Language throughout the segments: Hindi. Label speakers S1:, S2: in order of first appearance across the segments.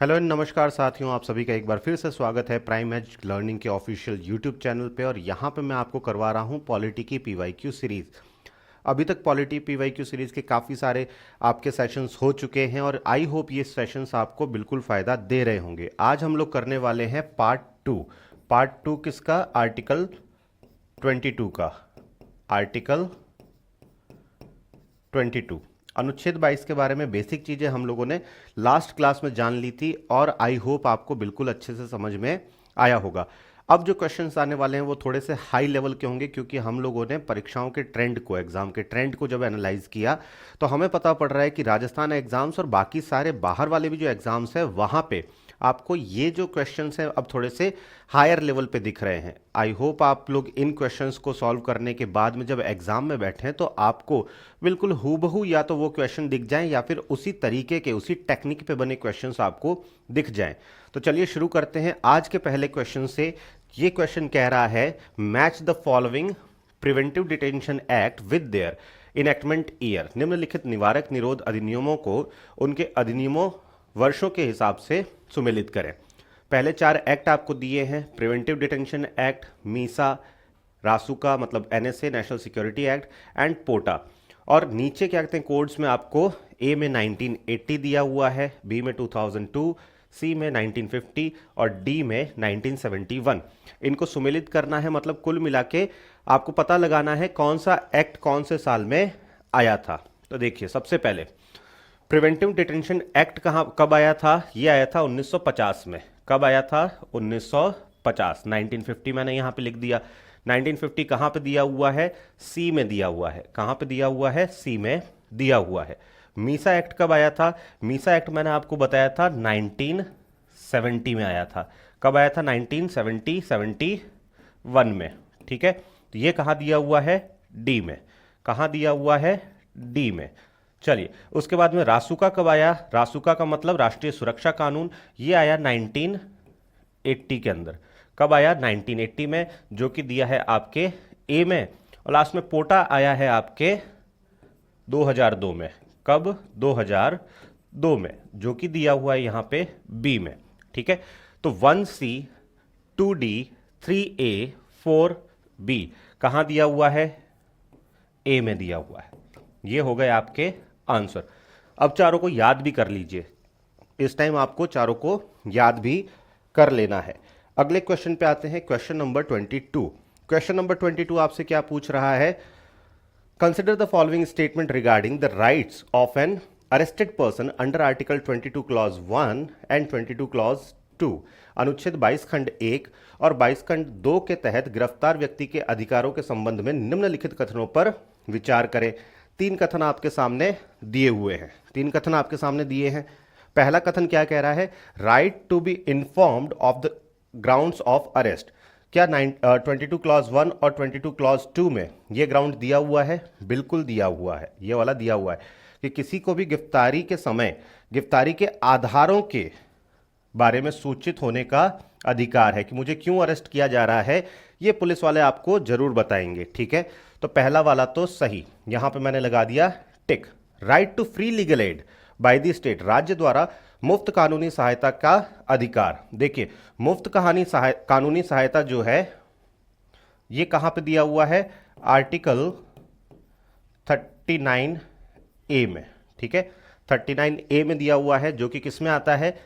S1: हेलो एंड नमस्कार साथियों, आप सभी का एक बार फिर से स्वागत है प्राइम एज लर्निंग के ऑफिशियल यूट्यूब चैनल पे। और यहाँ पे मैं आपको करवा रहा हूँ पॉलिटी की पीवाईक्यू सीरीज़। अभी तक पॉलिटी पीवाईक्यू सीरीज़ के काफ़ी सारे आपके सेशंस हो चुके हैं और आई होप ये सेशंस आपको बिल्कुल फ़ायदा दे रहे होंगे। आज हम लोग करने वाले हैं पार्ट टू। पार्ट टू किसका? आर्टिकल 22 का। आर्टिकल 22 अनुच्छेद 22 के बारे में बेसिक चीज़ें हम लोगों ने लास्ट क्लास में जान ली थी और आई होप आपको बिल्कुल अच्छे से समझ में आया होगा। अब जो क्वेश्चंस आने वाले हैं वो थोड़े से हाई लेवल के होंगे, क्योंकि हम लोगों ने परीक्षाओं के ट्रेंड को, एग्जाम के ट्रेंड को जब एनालाइज किया तो हमें पता पड़ रहा है कि राजस्थान एग्जाम्स और बाकी सारे बाहर वाले भी जो एग्जाम्स हैं वहाँ पे आपको ये जो क्वेश्चंस हैं अब थोड़े से हायर लेवल पे दिख रहे हैं। आई होप आप लोग इन क्वेश्चंस को सॉल्व करने के बाद में जब एग्जाम में बैठें तो आपको बिल्कुल हूबहू या तो वो क्वेश्चन दिख जाएं या फिर उसी तरीके के, उसी टेक्निक पे बने क्वेश्चंस आपको दिख जाएं। तो चलिए शुरू करते हैं आज के पहले क्वेश्चन से। ये क्वेश्चन कह रहा है match the following preventive detention act with their enactment year. निम्नलिखित निवारक निरोध अधिनियमों को उनके अधिनियमों वर्षों के हिसाब से सुमेलित करें। पहले 4 एक्ट आपको दिए हैं, preventive detention act, MISA, Rasuka मतलब NSA national security act and POTA. और नीचे क्या कहते हैं कोड्स में आपको ए में 1980 दिया हुआ है, बी में 2002, सी में 1950 और डी में 1971। इनको सुमेलित करना है, मतलब कुल मिला के आपको पता लगाना है कौन सा एक्ट कौन से साल में आया था। तो देखिए सबसे पहले प्रिवेंटिव डिटेंशन एक्ट कब आया था? ये आया था 1950 में। कब आया था? 1950। 1950 मैंने यहाँ पे लिख दिया। 1950 कहाँ पे दिया हुआ है? सी में दिया हुआ है। कहाँ पे दिया हुआ है? सी में दिया हुआ है। मीसा एक्ट कब आया था? मीसा एक्ट मैंने आपको बताया था 1970 में आया था। कब आया था? 1971 में। ठीक है, तो ये कहाँ दिया हुआ है? डी में। कहाँ दिया हुआ है? डी में। चलिए उसके बाद में रासुका कब आया? रासुका का मतलब राष्ट्रीय सुरक्षा कानून। ये आया 1980 के अंदर। कब आया? 1980 में, जो कि दिया है आपके ए में। और लास्ट में पोटा आया है आपके 2002 में। कब? 2002 में, जो कि दिया हुआ है यहाँ पे बी में। ठीक है, तो 1C 2D 3A 4B कहाँ दिया हुआ है? ए में दिया हुआ है। ये हो गए आपके आंसर। अब चारों को याद भी कर लीजिए। इस टाइम आपको चारों को याद भी कर लेना है। अगले क्वेश्चन पे आते हैं, क्वेश्चन नंबर 22। क्वेश्चन नंबर 22 आपसे क्या पूछ रहा है? Consider the following statement regarding the rights of an arrested person under article 22 clause 1 and 22 clause 2। अनुच्छेद 22 खंड 1 और 22 खंड 2 के तहत गिरफ्तार व्यक्ति के अधिकारों के संबंध में निम्नलिखित कथनों पर विचार करें। 3 कथन आपके सामने दिए हुए हैं। 3 कथन आपके सामने दिए हैं। पहला कथन क्या कह रहा है? Right to be informed of the grounds of arrest. क्या 22 क्लॉज 1 और 22 क्लॉज 2 में ये ग्राउंड दिया हुआ है? बिल्कुल दिया हुआ है, ये वाला दिया हुआ है कि किसी को भी गिरफ्तारी के समय गिरफ्तारी के आधारों के बारे में सूचित होने का अधिकार है कि मुझे क्यों अरेस्ट किया जा रहा है, ये पुलिस वाले आपको जरूर बताएंगे। ठीक है, तो पहला वाला तो सही, यहां पे मैंने लगा दिया tick. Right to free legal aid by the state, राज्य द्वारा मुफ्त कानूनी सहायता का अधिकार। देखिए मुफ्त कानूनी सहायता जो है ये कहां पे दिया हुआ है? आर्टिकल 39A में। ठीक है, 39A में दिया हुआ है, जो कि किस में आता है?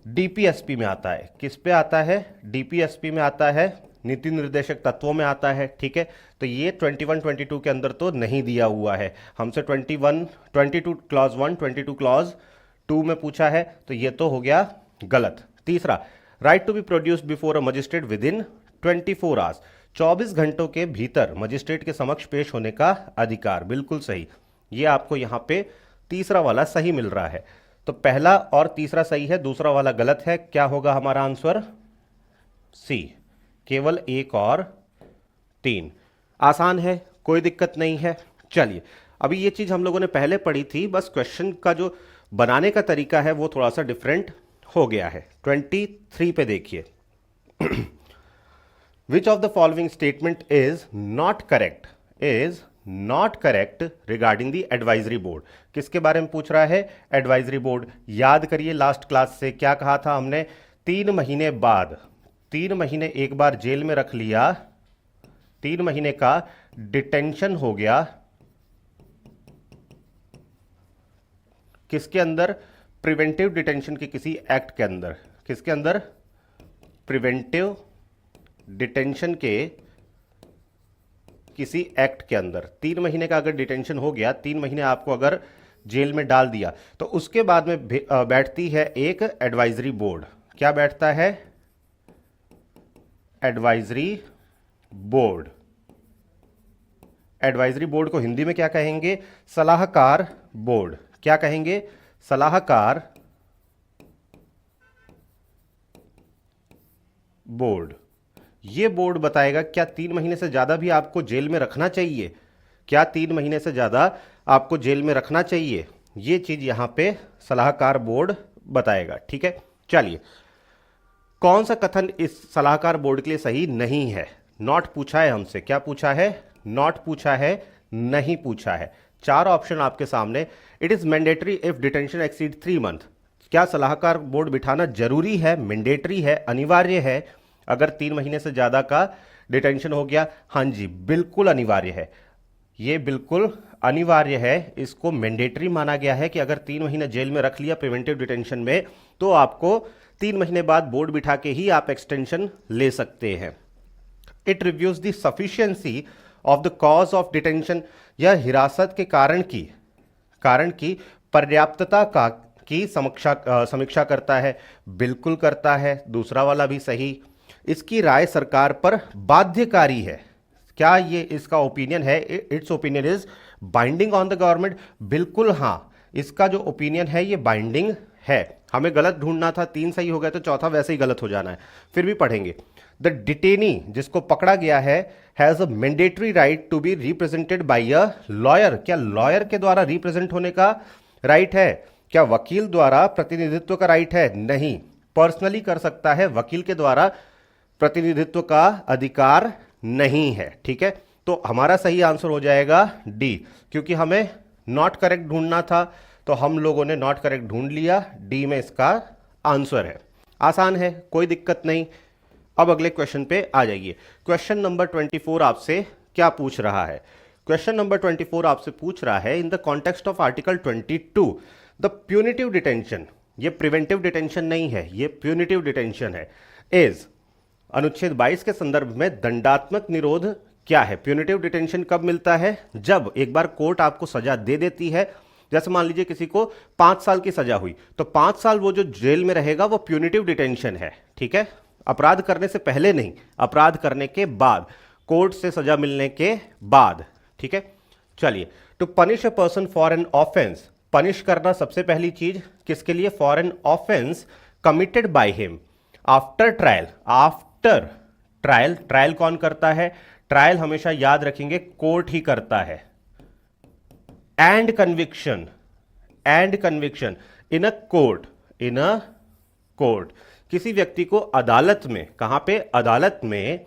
S1: डीपीएसपी में आता है। किस पे आता है? डीपीएसपी में आता है, नीति निर्देशक तत्वों में आता है। ठीक है, तो ये 21 22 के अंदर तो नहीं दिया हुआ है। हमसे 22 क्लॉज 1 22 क्लॉज 2 में पूछा है, तो ये तो हो गया गलत। तीसरा, right to be produced before a magistrate within 24 hours, 24 घंटों के भीतर मजिस्ट्रेट के समक्ष पेश होने का अधिकार। बिल्कुल सही, ये आपको यहाँ पे तीसरा वाला सही मिल रहा है। तो पहला और तीसरा सही है, दूसरा वाला गलत है। क्या होगा हमारा आंसर? सी, केवल 1 और 3। आसान है, कोई दिक्कत नहीं है। चलिए अभी ये चीज हम लोगों ने पहले पढ़ी थी, बस क्वेश्चन का जो बनाने का तरीका है वो थोड़ा सा डिफरेंट हो गया है। 23 पे देखिए, विच of the following statement is not correct? Is not correct regarding the advisory board. किसके बारे में पूछ रहा है? Advisory board. याद करिए लास्ट क्लास से क्या कहा था हमने, 3 महीने बाद, 3 महीने एक बार जेल में रख लिया, 3 महीने का डिटेंशन हो गया, किसके अंदर? प्रिवेंटिव डिटेंशन के किसी एक्ट के अंदर। किसके अंदर? प्रिवेंटिव डिटेंशन के किसी एक्ट के अंदर। 3 महीने का अगर डिटेंशन हो गया, 3 महीने आपको अगर जेल में डाल दिया, तो उसके बाद में बैठती है एक एडवाइजरी बोर्ड। क्या बैठता है? Advisory board. एडवाइजरी बोर्ड को हिंदी में क्या कहेंगे? सलाहकार बोर्ड। क्या कहेंगे? सलाहकार बोर्ड। ये बोर्ड बताएगा क्या 3 महीने से ज्यादा भी आपको जेल में रखना चाहिए, क्या 3 महीने से ज्यादा आपको जेल में रखना चाहिए, ये चीज यहां पे सलाहकार बोर्ड बताएगा। ठीक है, चलिए कौन सा कथन इस सलाहकार बोर्ड के लिए सही नहीं है? नॉट पूछा है हमसे, क्या पूछा है? नॉट पूछा है, नहीं पूछा है। 4 ऑप्शन आपके सामने। It is mandatory if detention exceed 3 month. क्या सलाहकार बोर्ड बिठाना जरूरी है, मैंडेटरी है, अनिवार्य है अगर 3 महीने से ज्यादा का डिटेंशन हो गया? हाँ जी, बिल्कुल अनिवार्य है, ये बिल्कुल अनिवार्य है। इसको मैंडेटरी माना गया है कि अगर 3 महीने जेल में रख लिया प्रिवेंटिव डिटेंशन में, तो आपको 3 महीने बाद बोर्ड बिठा के ही आप एक्सटेंशन ले सकते हैं। It reviews the sufficiency of the cause of detention. यह हिरासत के कारण की पर्याप्तता की समीक्षा करता है। बिल्कुल करता है, दूसरा वाला भी सही। इसकी राय सरकार पर बाध्यकारी है। क्या ये इसका ओपिनियन है? It's opinion is binding on the government. बिल्कुल हाँ, इसका जो ओपिनियन है ये बाइंडिंग है। हमें गलत ढूंढना था, 3 सही हो गया तो चौथा वैसे ही गलत हो जाना है, फिर भी पढ़ेंगे। द डिटेनी, जिसको पकड़ा गया है, has a mandatory right to be represented by a lawyer. क्या लॉयर के द्वारा रिप्रेजेंट होने का राइट है? क्या वकील द्वारा प्रतिनिधित्व का राइट है? नहीं, पर्सनली कर सकता है, वकील के द्वारा प्रतिनिधित्व का अधिकार नहीं है। ठीक है, तो हमारा सही आंसर हो जाएगा डी, क्योंकि हमें नॉट करेक्ट ढूंढना था तो हम लोगों ने नॉट करेक्ट ढूंढ लिया, डी में इसका आंसर है। आसान है, कोई दिक्कत नहीं। अब अगले क्वेश्चन पे आ जाइए। क्वेश्चन नंबर 24 आपसे क्या पूछ रहा है? क्वेश्चन नंबर 24 आपसे पूछ रहा है, in the context of article 22 the punitive detention, ये प्रिवेंटिव डिटेंशन नहीं है, ये प्यूनिटिव डिटेंशन है, इज अनुच्छेद 22 के संदर्भ में दंडात्मक निरोध क्या है? प्यूनिटिव डिटेंशन कब मिलता है? जब एक बार कोर्ट आपको सजा दे देती है। जैसे मान लीजिए किसी को 5 साल की सजा हुई, तो 5 साल वो जो जेल में रहेगा वो प्यूनिटिव डिटेंशन है। ठीक है, अपराध करने से पहले नहीं, अपराध करने के बाद, कोर्ट से सजा मिलने के बाद। ठीक है, चलिए, to punish a person for an offence, punish करना सबसे पहली चीज किसके लिए? For an offence committed by him after trial. After trial, trial कौन करता है? ट्रायल हमेशा याद रखेंगे कोर्ट ही करता है। And conviction, and conviction in a court, in a court, किसी व्यक्ति को अदालत में, कहां पे? अदालत में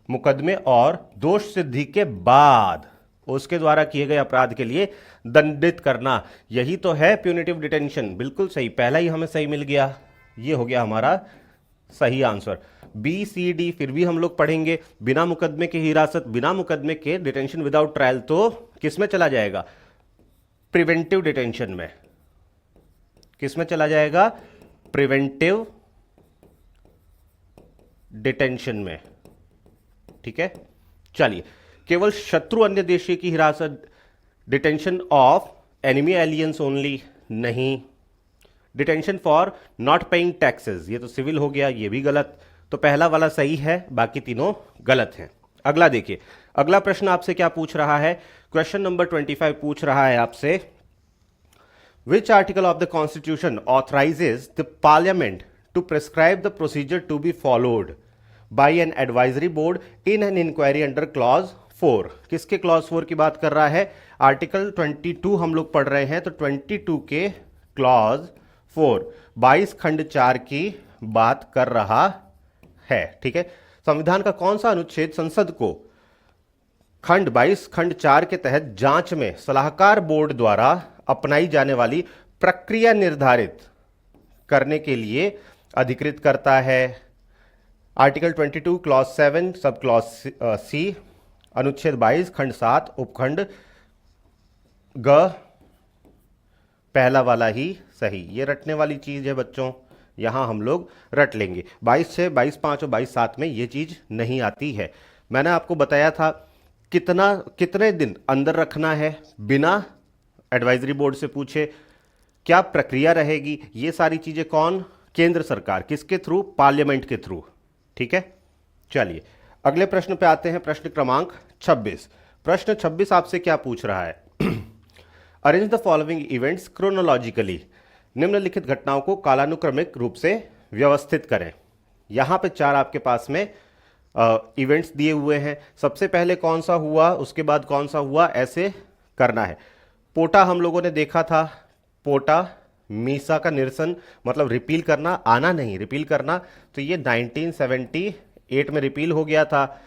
S1: मुकदमे और दोष सिद्धि के बाद उसके द्वारा किए गए अपराध के लिए दंडित करना, यही तो है प्यूनिटिव डिटेंशन। बिल्कुल सही, पहला ही हमें सही मिल गया, ये हो गया हमारा सही आंसर। बी सी डी फिर भी हम लोग पढ़ेंगे। बिना मुकदमे की हिरासत, बिना मुकदमे के डिटेंशन विदाउट ट्रायल तो किस में चला जाएगा? प्रिवेंटिव डिटेंशन में। किस में चला जाएगा? प्रिवेंटिव डिटेंशन में। ठीक है, चलिए, केवल शत्रु अन्य देशीय की हिरासत, detention of enemy aliens only नहीं। Detention for not paying taxes, ये तो सिविल हो गया, ये भी गलत। तो पहला वाला सही है, बाकी तीनों गलत हैं। अगला देखिए, अगला प्रश्न आपसे क्या पूछ रहा है? क्वेश्चन नंबर 25 पूछ रहा है आपसे, which article of the constitution authorises the parliament to prescribe the procedure to be followed by an advisory board in an inquiry under clause 4। किसके क्लॉज 4 की बात कर रहा है? आर्टिकल 22 हम लोग पढ़ रहे हैं, तो 22 के क्लॉज 4 22 खंड 4 की बात कर रहा है। ठीक है, संविधान का कौन सा अनुच्छेद संसद को खंड 22 खंड 4 के तहत जांच में सलाहकार बोर्ड द्वारा अपनाई जाने वाली प्रक्रिया निर्धारित करने के लिए अधिकृत करता है। Article 22 clause 7 sub clause C, अनुच्छेद 22 खंड 7 उपखंड ग, पहला वाला ही सही। ये रटने वाली चीज है बच्चों, यहां हम लोग रट लेंगे। 22/6, 22/5 और 22/7 में ये चीज नहीं आती है। मैंने आपको बताया था कितने दिन अंदर रखना है बिना एडवाइजरी बोर्ड से पूछे, क्या प्रक्रिया रहेगी, ये सारी चीजें कौन, केंद्र सरकार, किसके थ्रू, पार्लियामेंट के थ्रू। ठीक है, चलिए अगले प्रश्न पे आते हैं। प्रश्न क्रमांक 26। प्रश्न 26 आपसे क्या पूछ रहा है? Arrange the following events chronologically, निम्नलिखित घटनाओं को कालानुक्रमिक रूप से व्यवस्थित करें। यहां पे 4 आपके पास में इवेंट्स दिए हुए हैं। सबसे पहले कौन सा हुआ, उसके बाद कौन सा हुआ, ऐसे करना है। पोटा हम लोगों ने देखा था, पोटा मीसा का निरसन मतलब रिपील करना, आना नहीं रिपील करना, तो ये 1978 में रिपील हो गया था।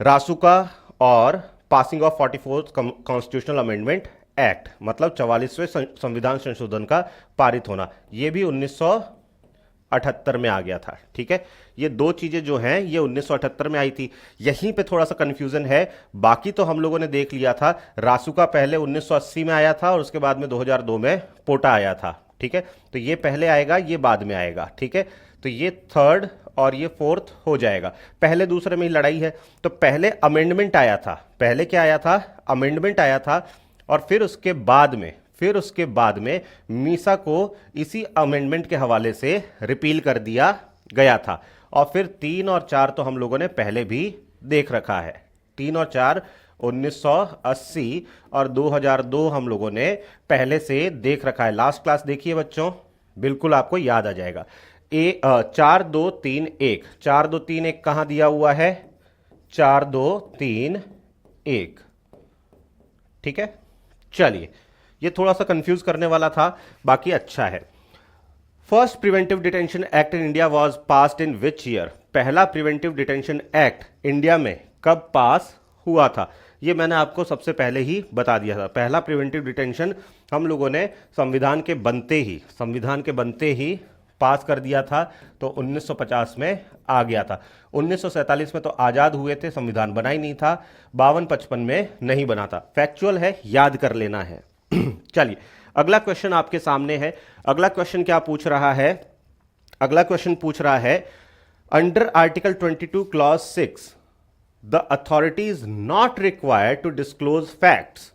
S1: रासुका और passing of 44th constitutional amendment act मतलब 44वें संविधान संशोधन का पारित होना, ये भी 1978 में आ गया था। ठीक है, ये 2 चीजें जो हैं ये 1978 में आई थी। यहीं पे थोड़ा सा कंफ्यूजन है, बाकी तो हम लोगों ने देख लिया था। रासुका पहले 1980 में आया था और उसके बाद में 2002 में पोटा आया था। ठीक है, तो ये पहले आएगा, ये बाद में आएगा। ठीक है, तो ये 3rd और ये 4th हो जाएगा। पहले दूसरे में ही लड़ाई है, तो पहले अमेंडमेंट आया था, पहले क्या आया था, अमेंडमेंट आया था, और फिर उसके बाद में मीसा को इसी अमेंडमेंट के हवाले से रिपील कर दिया गया था। और फिर 3 और 4 तो हम लोगों ने पहले भी देख रखा है। 3 और 4 1980 और 2002 हम लोगों ने पहले से देख रखा है। लास्ट क्लास देखिए बच्चों, बिल्कुल आपको याद आ जाएगा। 4 2 3 1, 4 2 3 1 कहां दिया हुआ है, 4 2 3 1। ठीक है, चलिए ये थोड़ा सा कंफ्यूज करने वाला था, बाकी अच्छा है। First preventive detention act in India was passed in which year, पहला प्रिवेंटिव डिटेंशन एक्ट इंडिया में कब पास हुआ था, ये मैंने आपको सबसे पहले ही बता दिया था। पहला प्रिवेंटिव डिटेंशन हम लोगों ने संविधान के बनते ही पास कर दिया था, तो 1950 में आ गया था। 1947 में तो आज़ाद हुए थे, संविधान बना ही नहीं था। 52-55 में नहीं बना था। फैक्चुअल है, याद कर लेना है। चलिए अगला क्वेश्चन आपके सामने है। अगला क्वेश्चन क्या पूछ रहा है, अगला क्वेश्चन पूछ रहा है under article 22 clause 6 the authority is not required to disclose facts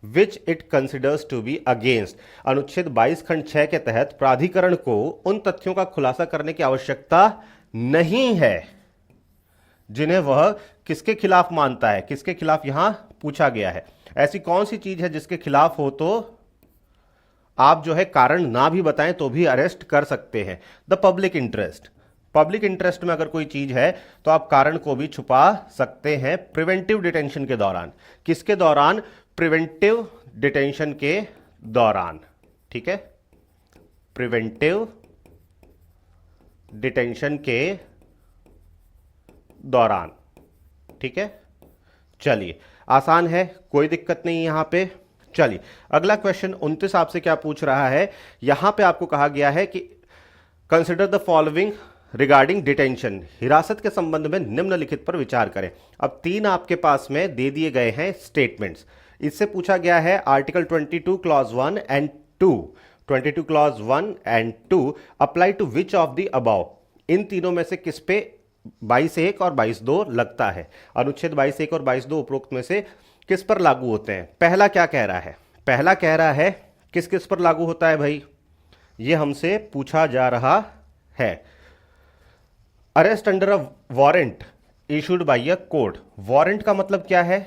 S1: which it considers to be against. अनुच्छेद 22 खंड 6 के तहत प्राधिकरण को उन तथ्यों का खुलासा करने की आवश्यकता नहीं है जिन्हें वह किसके खिलाफ मानता है, किसके खिलाफ यहां पूछा गया है। ऐसी कौन सी चीज है जिसके खिलाफ हो तो आप जो है कारण ना भी बताएं तो भी अरेस्ट कर सकते हैं। The public interest, public interest में अगर कोई चीज है तो आप कारण को भी छुपा सकते हैं प्रिवेंटिव डिटेंशन के दौरान। किसके दौरान, प्रिवेंटिव डिटेंशन के दौरान। ठीक है, प्रिवेंटिव डिटेंशन के दौरान। ठीक है, चलिए आसान है, कोई दिक्कत नहीं यहां पे। चलिए अगला क्वेश्चन 29 आपसे क्या पूछ रहा है, यहां पे आपको कहा गया है कि consider the following regarding detention, हिरासत के संबंध में निम्नलिखित पर विचार करें। अब 3 आपके पास में दे दिए गए हैं स्टेटमेंट्स। इससे पूछा गया है article 22 clause 1 and 2, 22 clause 1 and 2 apply to which of the above, इन तीनों में से किस पे 22(1) और 22(2) लगता है। अनुच्छेद 22(1) और 22(2) उपरोक्त में से किस पर लागू होते हैं। पहला क्या कह रहा है, पहला कह रहा है किस किस पर लागू होता है भाई, यह हमसे पूछा जा रहा है। Arrest under a warrant issued by a court. Warrant का मतलब क्या है,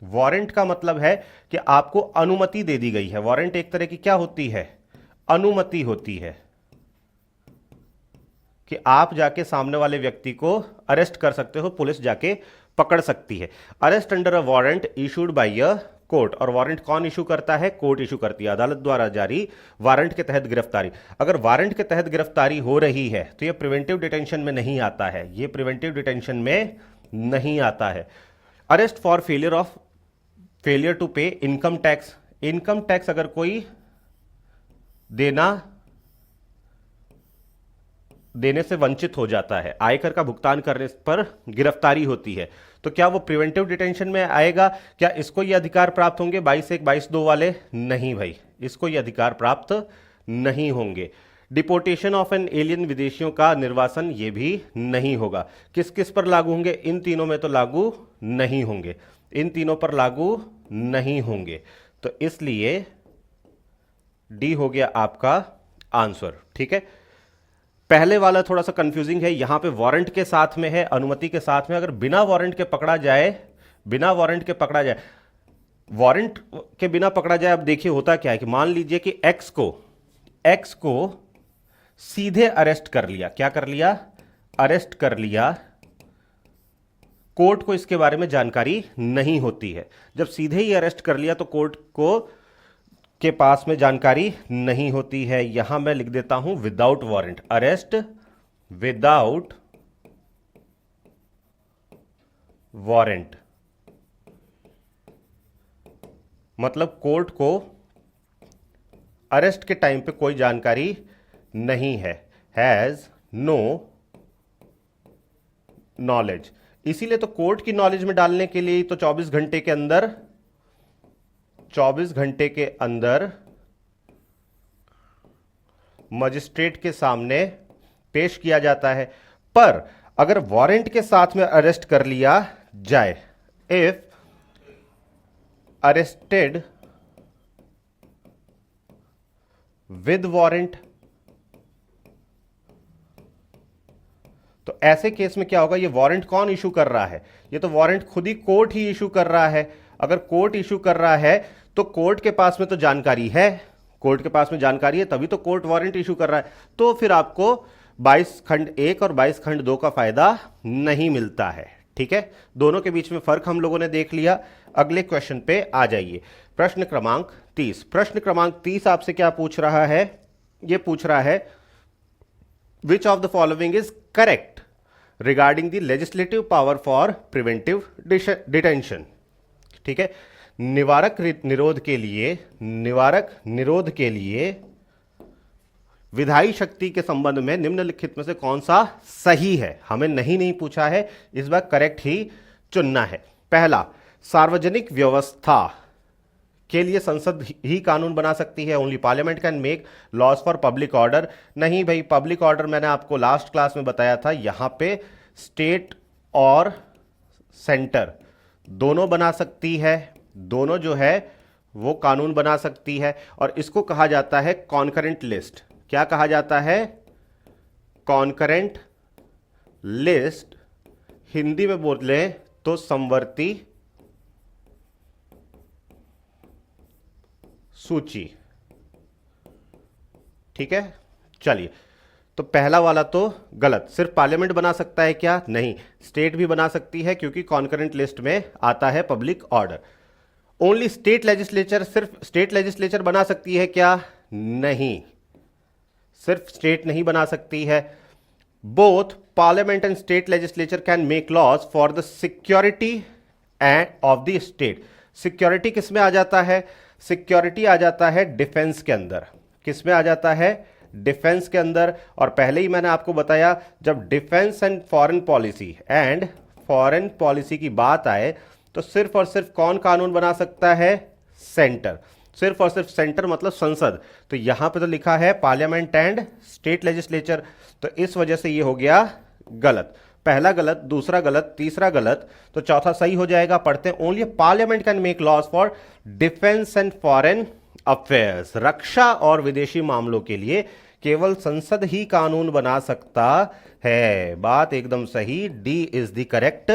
S1: वारंट का मतलब है कि आपको अनुमति दे दी गई है। वारंट एक तरह की क्या होती है, अनुमति होती है कि आप जाके सामने वाले व्यक्ति को अरेस्ट कर सकते हो, पुलिस जाके पकड़ सकती है। Arrest under a warrant issued by a court, और वारंट कौन इशू करता है, कोर्ट इशू करती है, अदालत द्वारा जारी वारंट के तहत गिरफ्तारी। अगर वारंट के तहत गिरफ्तारी हो रही है तो यह प्रिवेंटिव डिटेंशन में नहीं आता है, यह प्रिवेंटिव डिटेंशन में नहीं आता है। अरेस्ट फॉर फेलियर टू पे इनकम टैक्स। इनकम टैक्स अगर कोई देने से वंचित हो जाता है, आयकर का भुगतान करने पर गिरफ्तारी होती है, तो क्या वो प्रिवेंटिव डिटेंशन में आएगा? क्या इसको ये अधिकार प्राप्त होंगे 22(1), 22(2) वाले? नहीं भाई, इसको ये अधिकार प्राप्त नहीं होंगे। डिपोर्टेशन ऑफ एन एलियन, विदेशियों का निर्वासन, ये भी नहीं होगा। किस किस पर लागू होंगे? इन तीनों में तो लागू नहीं होंगे, इन तीनों पर लागू नहीं होंगे। तो इसलिए डी हो गया आपका आंसर। ठीक है, पहले वाला थोड़ा सा कंफ्यूजिंग है, यहां पे वारंट के साथ में है, अनुमति के साथ में। अगर बिना वारंट के पकड़ा जाए, वारंट के बिना पकड़ा जाए, अब देखिए होता क्या है कि मान लीजिए कि एक्स को सीधे अरेस्ट कर लिया। क्या कर लिया? अरेस्ट कर लिया। कोर्ट को इसके बारे में जानकारी नहीं होती है। जब सीधे ही अरेस्ट कर लिया तो कोर्ट के पास में जानकारी नहीं होती है। यहां मैं लिख देता हूं without warrant, arrest without warrant, मतलब कोर्ट को अरेस्ट के टाइम पे कोई जानकारी नहीं है, हैज नो नॉलेज। इसीलिए तो कोर्ट की नॉलेज में डालने के लिए तो 24 घंटे के अंदर मजिस्ट्रेट के सामने पेश किया जाता है। पर अगर वारंट के साथ में अरेस्ट कर लिया जाए, इफ अरेस्टेड विद वारंट, तो ऐसे केस में क्या होगा? ये वारंट कौन इशू कर रहा है? ये तो वारंट खुद ही कोर्ट ही इशू कर रहा है। अगर कोर्ट इशू कर रहा है तो कोर्ट के पास में तो जानकारी है, कोर्ट के पास में जानकारी है, तभी तो कोर्ट वारंट इशू कर रहा है। तो फिर आपको 22 खंड 1 और 22 खंड 2 का फायदा नहीं मिलता है। ठीक है, दोनों के बीच में फर्क हम लोगों ने देख लिया। अगले क्वेश्चन पे आ जाइए, प्रश्न क्रमांक 30। प्रश्न क्रमांक 30 आपसे क्या पूछ रहा है? यह पूछ रहा है which of the following is correct regarding the legislative power for preventive detention. ठीक है, निवारक निरोध के लिए विधायी शक्ति के संबंध में निम्नलिखित में से कौन सा सही है? हमें नहीं पूछा है, इस बार करेक्ट ही चुनना है। पहला, सार्वजनिक व्यवस्था के लिए संसद ही कानून बना सकती है, only parliament can make laws for public order. नहीं भाई, पब्लिक ऑर्डर मैंने आपको लास्ट क्लास में बताया था, यहां पे स्टेट और सेंटर दोनों बना सकती है, दोनों जो है वो कानून बना सकती है। और इसको कहा जाता है कॉन्करेंट लिस्ट। क्या कहा जाता है? Concurrent list. हिंदी में बोले तो समवर्ती सूची। ठीक है, चलिए, तो पहला वाला तो गलत। सिर्फ पार्लियामेंट बना सकता है क्या? नहीं, स्टेट भी बना सकती है, क्योंकि कॉन्करेंट लिस्ट में आता है public order. Only state legislature, सिर्फ स्टेट लेजिस्लेचर बना सकती है क्या? नहीं, सिर्फ स्टेट नहीं बना सकती है। Both parliament and state legislature can make laws for the security and of the state. Security किस में आ जाता है? सिक्योरिटी आ जाता है डिफेंस के अंदर। किस में आ जाता है? डिफेंस के अंदर। और पहले ही मैंने आपको बताया, जब डिफेंस एंड फॉरेन पॉलिसी की बात आए तो सिर्फ और सिर्फ कौन कानून बना सकता है? सेंटर। सिर्फ और सिर्फ सेंटर मतलब संसद। तो यहां पे तो लिखा है पार्लियामेंट एंड स्टेट लेजिस्लेचर, तो इस वजह से ये हो गया गलत। पहला गलत, दूसरा गलत, तीसरा गलत, तो चौथा सही हो जाएगा। पढ़ते हैं, only parliament can make laws for defence and foreign affairs. रक्षा और विदेशी मामलों के लिए केवल संसद ही कानून बना सकता है। बात एकदम सही, D is the correct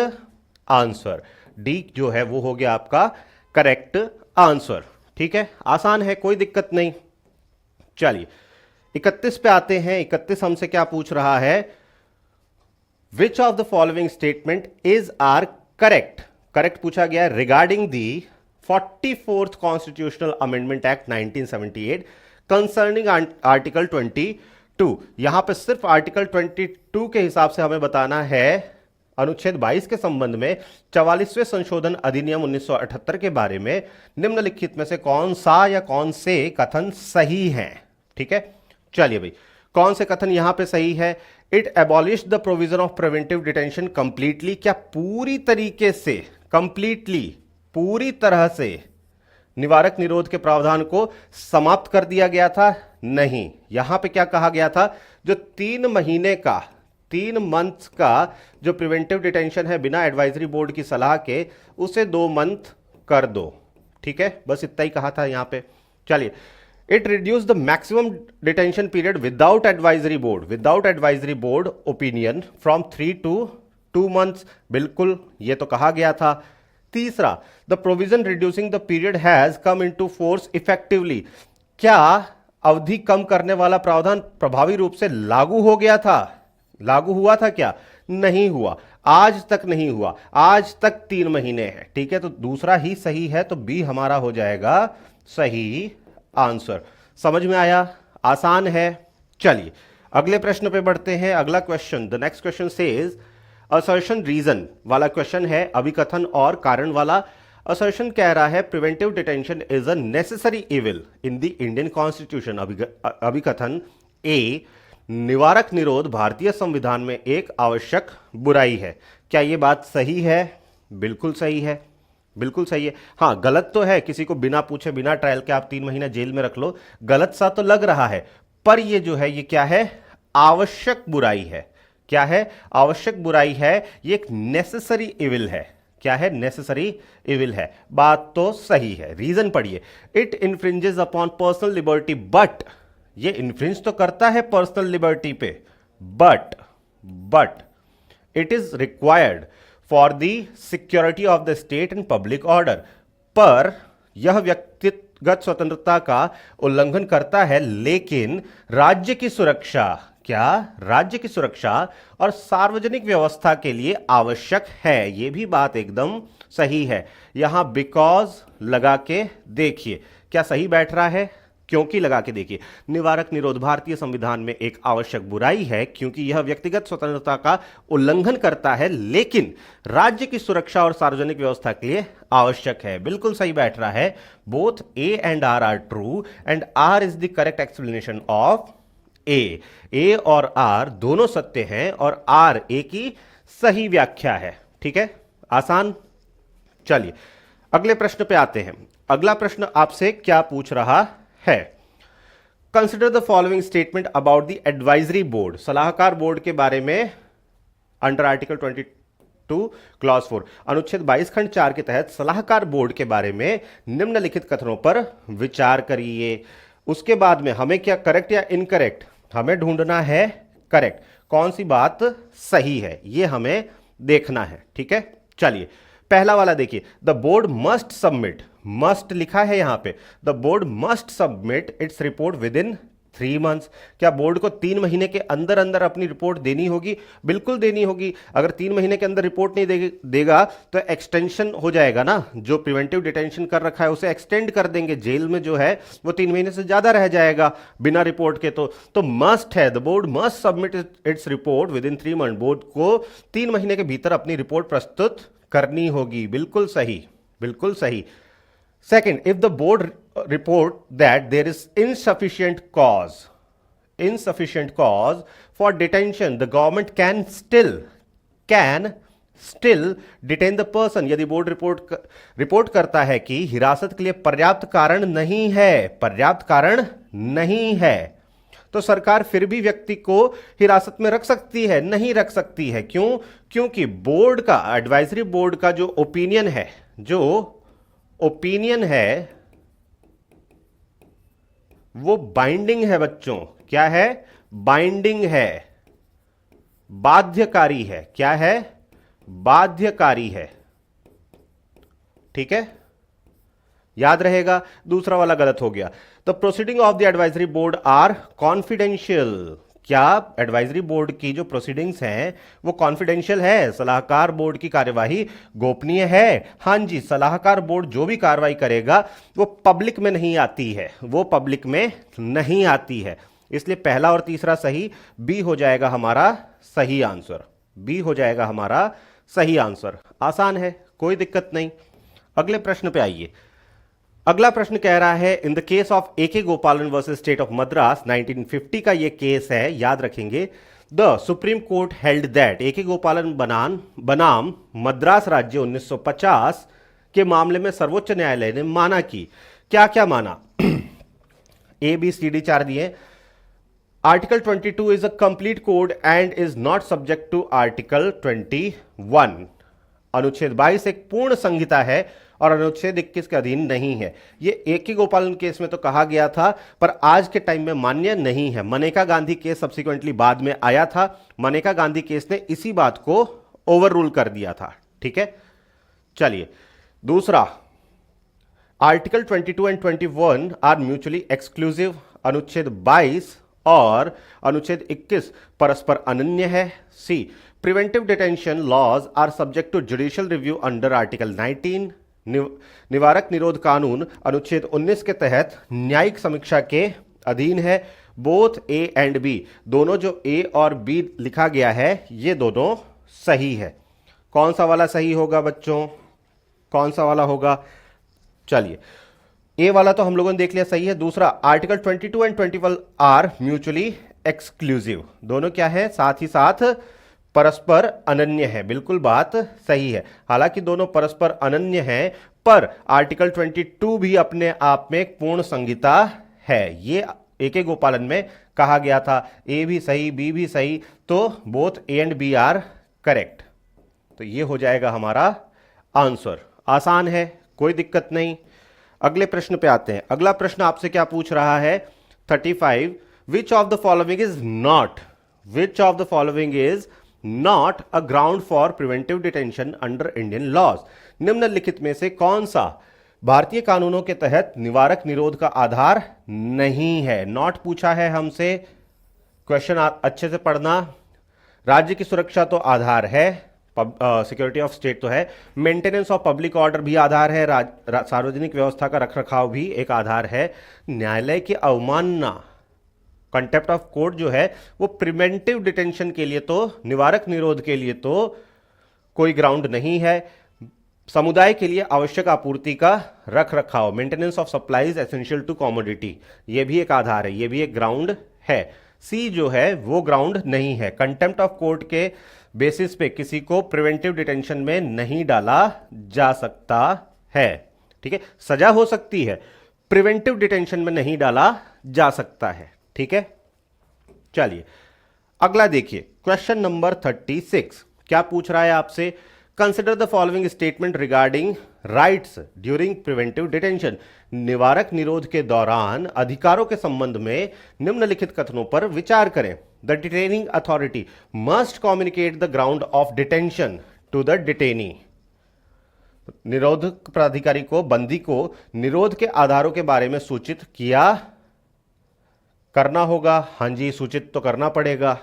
S1: answer. D जो है वो हो गया आपका करेक्ट आंसर। ठीक है, आसान है, कोई दिक्कत नहीं। चलिए 31 पे आते हैं। 31 हमसे क्या पूछ रहा है? Which of the following statement is are correct. Correct पूछा गया है regarding the 44th constitutional amendment act 1978 concerning article 22। यहां पे सिर्फ आर्टिकल 22 के हिसाब से हमें बताना है अनुच्छेद 22 के संबंध में 44वें संशोधन अधिनियम 1978 के बारे में निम्नलिखित में से कौन सा या कौन से कथन सही हैं? ठीक है, चलिए भाई, कौन से कथन यहां पे सही है? It abolish the provision of preventive detention completely, क्या पूरी तरीके से, कंप्लीटली, पूरी तरह से निवारक निरोध के प्रावधान को समाप्त कर दिया गया था? नहीं। यहां पे क्या कहा गया था? जो 3 महीने का, 3 मंथ्स का जो प्रिवेंटिव डिटेंशन है बिना एडवाइजरी बोर्ड की सलाह के, उसे 2 मंथ कर दो। ठीक है, बस इतना ही कहा था यहां पे। चलिए, it reduce the maximum detention period without advisory board opinion from 3 to 2 months, बिल्कुल, ये तो कहा गया था। तीसरा, the provision reducing the period has come into force effectively, क्या अवधि कम करने वाला प्रावधान प्रभावी रूप से लागू हो गया था? लागू हुआ था क्या? नहीं हुआ, आज तक नहीं हुआ, आज तक 3 महीने हैं। ठीक है, तो दूसरा ही सही है, तो बी हमारा हो जाएगा सही आंसर। समझ में आया? आसान है। चलिए अगले प्रश्न पे बढ़ते हैं। अगला question, the next question says assertion reason वाला क्वेश्चन है, अभिकथन और कारण वाला। असर्शन कह रहा है preventive detention is a necessary evil in the Indian constitution. अभिकथन ए, निवारक निरोध भारतीय संविधान में एक आवश्यक बुराई है। क्या यह बात सही है? बिल्कुल सही है, बिल्कुल सही है। हाँ, गलत तो है, किसी को बिना पूछे बिना ट्रायल के आप 3 महीने जेल में रख लो, गलत सा तो लग रहा है, पर ये जो है ये क्या है? आवश्यक बुराई है। क्या है? आवश्यक बुराई है। ये एक नेसेसरी इविल है। क्या है? नेसेसरी इविल है। बात तो सही है। रीजन पढ़िए, it infringes upon personal liberty, but, ये इन्फ्रिंज तो करता है पर्सनल लिबर्टी पे, but it is required for the security of the state and public order, पर यह व्यक्तिगत स्वतंत्रता का उल्लंघन करता है, लेकिन राज्य की सुरक्षा, क्या? राज्य की सुरक्षा और सार्वजनिक व्यवस्था के लिए आवश्यक है। यह भी बात एकदम सही है। यहां बिकॉज लगा के देखिए, क्या सही बैठ रहा है? क्योंकि लगा के देखिए, निवारक निरोध भारतीय संविधान में एक आवश्यक बुराई है क्योंकि यह व्यक्तिगत स्वतंत्रता का उल्लंघन करता है, लेकिन राज्य की सुरक्षा और सार्वजनिक व्यवस्था के लिए आवश्यक है। बिल्कुल सही बैठ रहा है। Both A and R are true and R is the correct explanation of A. A और आर दोनों सत्य हैं और आर ए की सही व्याख्या है। ठीक है, आसान। चलिए अगले प्रश्न पे आते हैं। अगला प्रश्न आपसे क्या पूछ रहा है? Consider the following statement about the advisory board, सलाहकार बोर्ड के बारे में अंडर आर्टिकल 22 क्लॉज 4, अनुच्छेद 22 खंड 4 के तहत सलाहकार बोर्ड के बारे में निम्नलिखित कथनों पर विचार करिए। उसके बाद में हमें क्या करेक्ट या इनकरेक्ट, हमें ढूंढना है करेक्ट, कौन सी बात सही है ये हमें देखना है। ठीक है, चलिए पहला वाला देखिए, the board must submit, must लिखा है यहां पे, the board must submit its report with in 3 months। क्या बोर्ड को 3 महीने के अंदर अंदर अपनी रिपोर्ट देनी होगी? बिल्कुल देनी होगी। अगर 3 महीने के अंदर रिपोर्ट नहीं देगा तो एक्सटेंशन हो जाएगा ना, जो प्रिवेंटिव डिटेंशन कर रखा है उसे एक्सटेंड कर देंगे, जेल में जो है वो 3 महीने से ज्यादा रह जाएगा बिना रिपोर्ट के। तो मस्ट है, the board must submit its report with in 3 months। Board को 3 महीने के भीतर अपनी रिपोर्ट प्रस्तुत करनी होगी। बिल्कुल सही, बिल्कुल सही। Second, if the board report that there is insufficient cause for detention, the government can still detain the person। यदि बोर्ड रिपोर्ट करता है कि हिरासत के लिए पर्याप्त कारण नहीं है, तो सरकार फिर भी व्यक्ति को हिरासत में रख सकती है? नहीं रख सकती है। क्यों? क्योंकि बोर्ड का, एडवाइजरी बोर्ड का जो ओपिनियन है वो बाइंडिंग है बच्चों। क्या है? बाइंडिंग है, बाध्यकारी है। क्या है? बाध्यकारी है। ठीक है, याद रहेगा। दूसरा वाला गलत हो गया। The proceeding of the advisory board are confidential. क्या एडवाइजरी बोर्ड की जो प्रोसीडिंग्स हैं वो कॉन्फिडेंशियल है? सलाहकार बोर्ड की कार्यवाही गोपनीय है। हां जी, सलाहकार बोर्ड जो भी कार्रवाई करेगा वो पब्लिक में नहीं आती है, वो पब्लिक में नहीं आती है। इसलिए पहला और तीसरा सही, बी हो जाएगा हमारा सही आंसर, बी हो जाएगा हमारा सही आंसर। आसान है, कोई दिक्कत नहीं। अगले प्रश्न पे आइए। अगला प्रश्न कह रहा है in the case of A K. Gopalan versus state of Madras 1950 का ये केस है, याद रखेंगे। The Supreme Court held that A K. Gopalan बनाम मद्रास राज्य 1950 के मामले में सर्वोच्च न्यायालय ने माना कि क्या क्या माना। ए बी सी डी 4 दिए। Article 22 is a complete code and is not subject to article 21। अनुच्छेद 22 एक पूर्ण संहिता है और अनुच्छेद 21 के अधीन नहीं है। ये ए.के. गोपालन केस में तो कहा गया था, पर आज के टाइम में मान्य नहीं है। मनेका गांधी केस सब्सिक्वेंटली बाद में आया था। मनेका गांधी केस ने इसी बात को ओवर रूल कर दिया था। ठीक है, चलिए दूसरा, article 22 and 21 are mutually exclusive. अनुच्छेद 22 और अनुच्छेद 21 परस्पर अनन्य है। C, preventive detention laws are subject to judicial review under article 19। निवारक निरोध कानून अनुच्छेद 19 के तहत न्यायिक समीक्षा के अधीन है। बोथ ए एंड बी, दोनों जो ए और बी लिखा गया है ये दोनों सही है। कौन सा वाला सही होगा बच्चों, कौन सा वाला होगा? चलिए, ए वाला तो हम लोगों ने देख लिया, सही है। दूसरा, article 22 and 21 are mutually exclusive, दोनों क्या है, साथ ही साथ परस्पर अनन्य है। बिल्कुल बात सही है। हालांकि दोनों परस्पर अनन्य हैं, पर आर्टिकल 22 भी अपने आप में एक पूर्ण संहिता है। ये ए.के. गोपालन में कहा गया था। ए भी सही, बी भी सही, तो both A and B are correct. तो ये हो जाएगा हमारा आंसर। आसान है, कोई दिक्कत नहीं। अगले प्रश्न पे आते हैं। अगला प्रश्न आपसे क्या पूछ रहा है? 35, which of the following is not a ground for preventive detention under Indian laws. निम्नलिखित में से कौन सा भारतीय कानूनों के तहत निवारक निरोध का आधार नहीं है? नॉट पूछा है हमसे। क्वेश्चन अच्छे से पढ़ना। राज्य की सुरक्षा तो आधार है, सिक्योरिटी ऑफ स्टेट तो है। मेंटेनेंस ऑफ पब्लिक ऑर्डर भी आधार है। सार्वजनिक व्यवस्था का रखरखाव भी एक आधार है। न्यायालय की अवमानना, कंटेप्ट ऑफ कोर्ट जो है वो प्रिवेंटिव डिटेंशन के लिए, तो निवारक निरोध के लिए तो कोई ग्राउंड नहीं है। समुदाय के लिए आवश्यक आपूर्ति का रखरखाव, maintenance of supplies essential to commodity, ये भी एक आधार है, ये भी एक ग्राउंड है। सी जो है वो ग्राउंड नहीं है। कंटेम्प्ट ऑफ कोर्ट के बेसिस पे किसी को प्रिवेंटिव डिटेंशन में नहीं डाला जा सकता है। ठीक है, सजा हो सकती है, प्रिवेंटिव डिटेंशन में नहीं डाला जा सकता है। ठीक है, चलिए अगला देखिए। क्वेश्चन नंबर 36 क्या पूछ रहा है आपसे? Consider the following statement regarding rights during preventive detention. निवारक निरोध के दौरान अधिकारों के संबंध में निम्नलिखित कथनों पर विचार करें। The detaining authority must communicate the ground of detention to the detainee. निरोधक प्राधिकारी को बंदी को निरोध के आधारों के बारे में सूचित किया करना होगा। हां जी, सूचित तो करना पड़ेगा,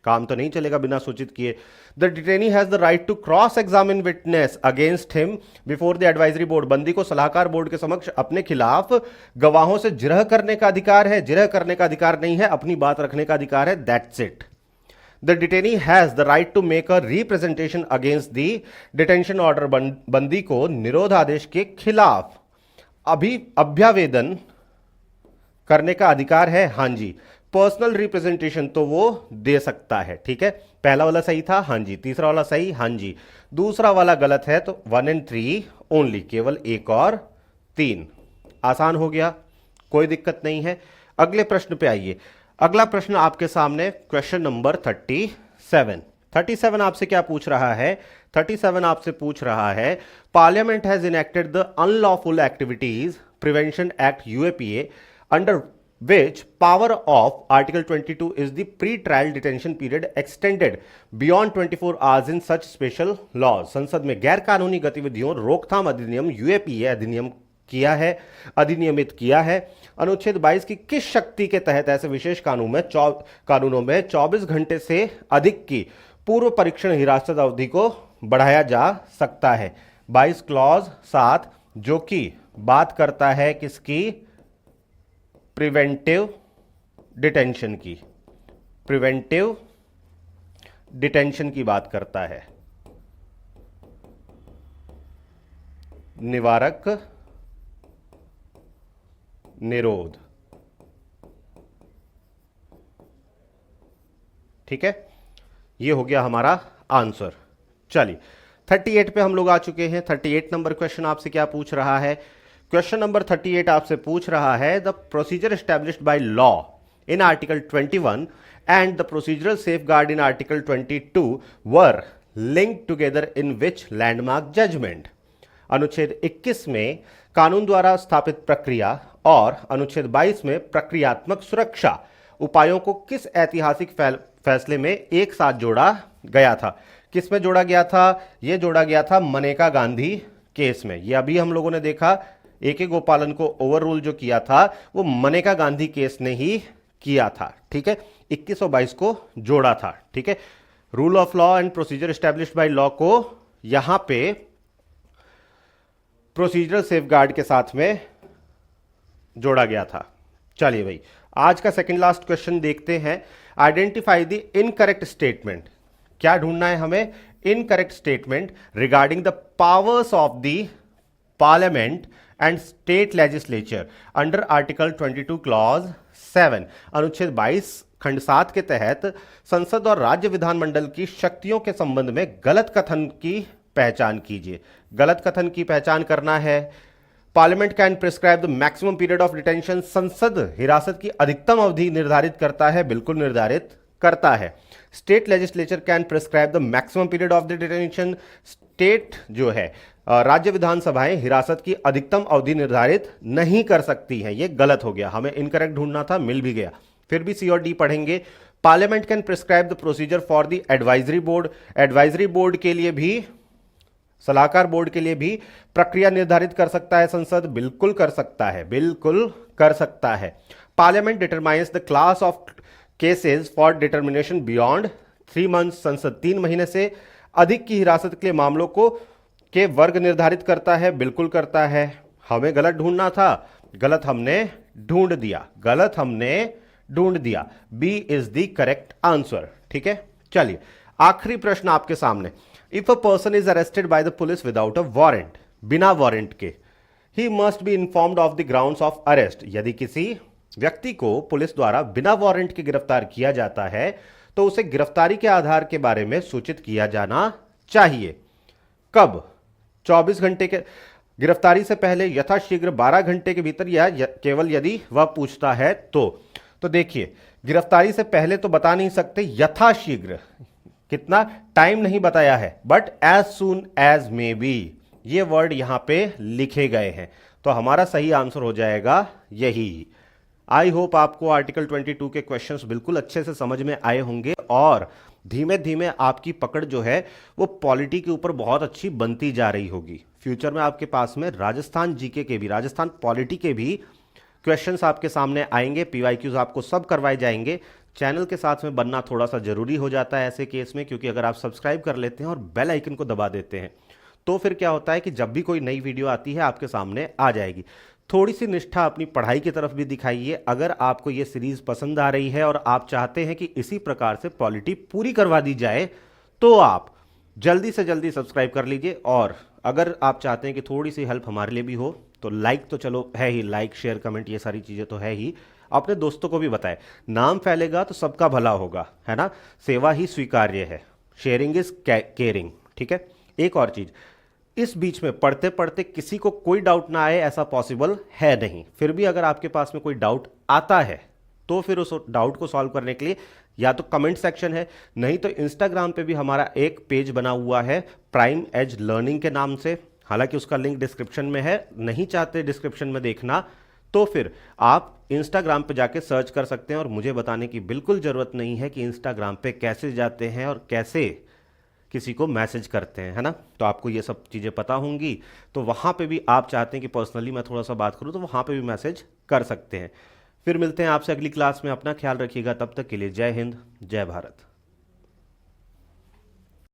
S1: काम तो नहीं चलेगा बिना सूचित किए। The detainee has the right to cross examine witness against him before the advisory board. बंदी को सलाहकार बोर्ड के समक्ष अपने खिलाफ गवाहों से जिरह करने का अधिकार है। जिरह करने का अधिकार नहीं है, अपनी बात रखने का अधिकार है। That's it. The detainee has the right to make a representation against the detention order. बंदी को निरोध आदेश के खिलाफ अभ्यावेदन करने का अधिकार है। हां जी, पर्सनल रिप्रेजेंटेशन तो वो दे सकता है। ठीक है, पहला वाला सही था, हां जी। तीसरा वाला सही, हां जी। दूसरा वाला गलत है, तो 1 and 3 ओनली, केवल 1 और 3। आसान हो गया, कोई दिक्कत नहीं है। अगले प्रश्न पे आइए। अगला प्रश्न आपके सामने क्वेश्चन नंबर 37 आपसे क्या पूछ रहा है? 37 आपसे पूछ रहा है, parliament has enacted the unlawful activities prevention act UAPA under which power of Article 22 is the pre-trial detention period extended beyond 24 hours in such special laws। संसद में गैर कानूनी गतिविधियों रोकथाम अधिनियम यूएपीए अधिनियमित किया है। अनुच्छेद 22 की किस शक्ति के तहत ऐसे विशेष कानूनों में 24 घंटे से अधिक की पूर्व परीक्षण हिरासत अवधि को बढ़ाया जा सकता है? 22 क्लॉज 7 जो कि बात करता है किसकी? प्रिवेंटिव डिटेंशन की। प्रिवेंटिव डिटेंशन की बात करता है। निवारक निरोध। ठीक है, ये हो गया हमारा आंसर। चलिए 38 पे हम लोग आ चुके हैं। 38 नंबर क्वेश्चन आपसे क्या पूछ रहा है? क्वेश्चन नंबर 38 आपसे पूछ रहा है the procedure established by law in article 21 and the procedural safeguard in article 22 were linked together in which landmark judgment. अनुच्छेद 21 में कानून द्वारा स्थापित प्रक्रिया और अनुच्छेद 22 में प्रक्रियात्मक सुरक्षा उपायों को किस ऐतिहासिक फैसले में एक साथ जोड़ा गया था? किस में जोड़ा गया था? यह जोड़ा गया था मनेका गांधी केस में। यह अभी हम लोगों ने देखा, ए.के. गोपालन को ओवर रूल जो किया था वो मनेका गांधी केस ने ही किया था। ठीक है, 21 और 22 को जोड़ा था। ठीक है, rule of law and procedure established by law को यहां पे प्रोसीजरल सेफगार्ड के साथ में जोड़ा गया था। चलिए भाई, आज का सेकंड लास्ट क्वेश्चन देखते हैं। Identify the incorrect statement. क्या ढूंढना है हमें? Incorrect statement regarding the powers of the parliament and state legislature under article 22 clause 7। अनुच्छेद 22 खंड 7 के तहत संसद और राज्य विधानमंडल की शक्तियों के संबंध में गलत कथन की पहचान कीजिए। गलत कथन की पहचान करना है। Parliament can prescribe the maximum period of detention. संसद हिरासत की अधिकतम अवधि निर्धारित करता है, बिल्कुल निर्धारित करता है। State legislature can prescribe the maximum period of the detention. State जो है राज्य विधानसभाएं हिरासत की अधिकतम अवधि निर्धारित नहीं कर सकती हैं। ये गलत हो गया, हमें इनकरेक्ट ढूंढना था, मिल भी गया। फिर भी सी और डी पढ़ेंगे। Parliament can prescribe the procedure for the advisory board. Advisory board के लिए भी, सलाहकार बोर्ड के लिए भी प्रक्रिया निर्धारित कर सकता है संसद, बिल्कुल कर सकता है, बिल्कुल कर सकता है। Parliament determines the class of cases for determination beyond 3 months. संसद 3 महीने से अधिक की हिरासत के लिए मामलों को के वर्ग निर्धारित करता है, बिल्कुल करता है। हमें गलत ढूंढना था, गलत हमने ढूंढ दिया, गलत हमने ढूंढ दिया। B is the correct answer. ठीक है, चलिए आखिरी प्रश्न आपके सामने। If a person is arrested by the police without a warrant, बिना वारंट के, he must be informed of the grounds of arrest. यदि किसी व्यक्ति को पुलिस द्वारा बिना वारंट के गिरफ्तार किया जाता है तो उसे गिरफ्तारी के आधार के बारे में सूचित किया जाना चाहिए। कब? 24 घंटे के गिरफ्तारी से पहले, यथाशीघ्र, 12 घंटे के भीतर, या केवल यदि वह पूछता है तो देखिए, गिरफ्तारी से पहले तो बता नहीं सकते, यथाशीघ्र कितना टाइम नहीं बताया है, but as soon as may be ये वर्ड यहां पे लिखे गए हैं, तो हमारा सही आंसर हो जाएगा यही। आई होप आपको आर्टिकल 22 के क्वेश्चंस बिल्कुल अच्छे से समझ में आए होंगे और धीमे धीमे आपकी पकड़ जो है वो पॉलिटी के ऊपर बहुत अच्छी बनती जा रही होगी। फ्यूचर में आपके पास में राजस्थान जीके के भी, राजस्थान पॉलिटी के भी क्वेश्चंस आपके सामने आएंगे, पीवाईक्यूज आपको सब करवाए जाएंगे। चैनल के साथ में बनना थोड़ा सा जरूरी हो जाता है ऐसे केस में, क्योंकि अगर आप सब्सक्राइब कर लेते हैं और बेल आइकन को दबा देते हैं तो फिर क्या होता है कि जब भी कोई नई वीडियो आती है आपके सामने आ जाएगी। थोड़ी सी निष्ठा अपनी पढ़ाई की तरफ भी दिखाइए। अगर आपको ये सीरीज पसंद आ रही है और आप चाहते हैं कि इसी प्रकार से पॉलिटी पूरी करवा दी जाए तो आप जल्दी से जल्दी सब्सक्राइब कर लीजिए। और अगर आप चाहते हैं कि थोड़ी सी हेल्प हमारे लिए भी हो तो लाइक तो चलो है ही, लाइक शेयर कमेंट ये सारी चीज़ें तो है ही, अपने दोस्तों को भी बताएं। नाम फैलेगा तो सबका भला होगा, है ना। सेवा ही स्वीकार्य है, शेयरिंग इज केयरिंग। ठीक है, एक और चीज़, इस बीच में पढ़ते पढ़ते किसी को कोई डाउट ना आए ऐसा पॉसिबल है नहीं। फिर भी अगर आपके पास में कोई डाउट आता है तो फिर उस डाउट को सॉल्व करने के लिए या तो कमेंट सेक्शन है, नहीं तो इंस्टाग्राम पे भी हमारा एक पेज बना हुआ है प्राइम एज लर्निंग के नाम से। हालांकि उसका लिंक डिस्क्रिप्शन में है, नहीं चाहते डिस्क्रिप्शन में देखना तो फिर आप इंस्टाग्राम पे जाके सर्च कर सकते हैं। और मुझे बताने की बिल्कुल ज़रूरत नहीं है कि इंस्टाग्राम पे कैसे जाते हैं और कैसे किसी को मैसेज करते हैं, है ना। तो आपको ये सब चीज़ें पता होंगी, तो वहाँ पे भी आप चाहते हैं कि पर्सनली मैं थोड़ा सा बात करूँ तो वहाँ पे भी मैसेज कर सकते हैं। फिर मिलते हैं आपसे अगली क्लास में। अपना ख्याल रखिएगा, तब तक के लिए जय हिंद, जय भारत।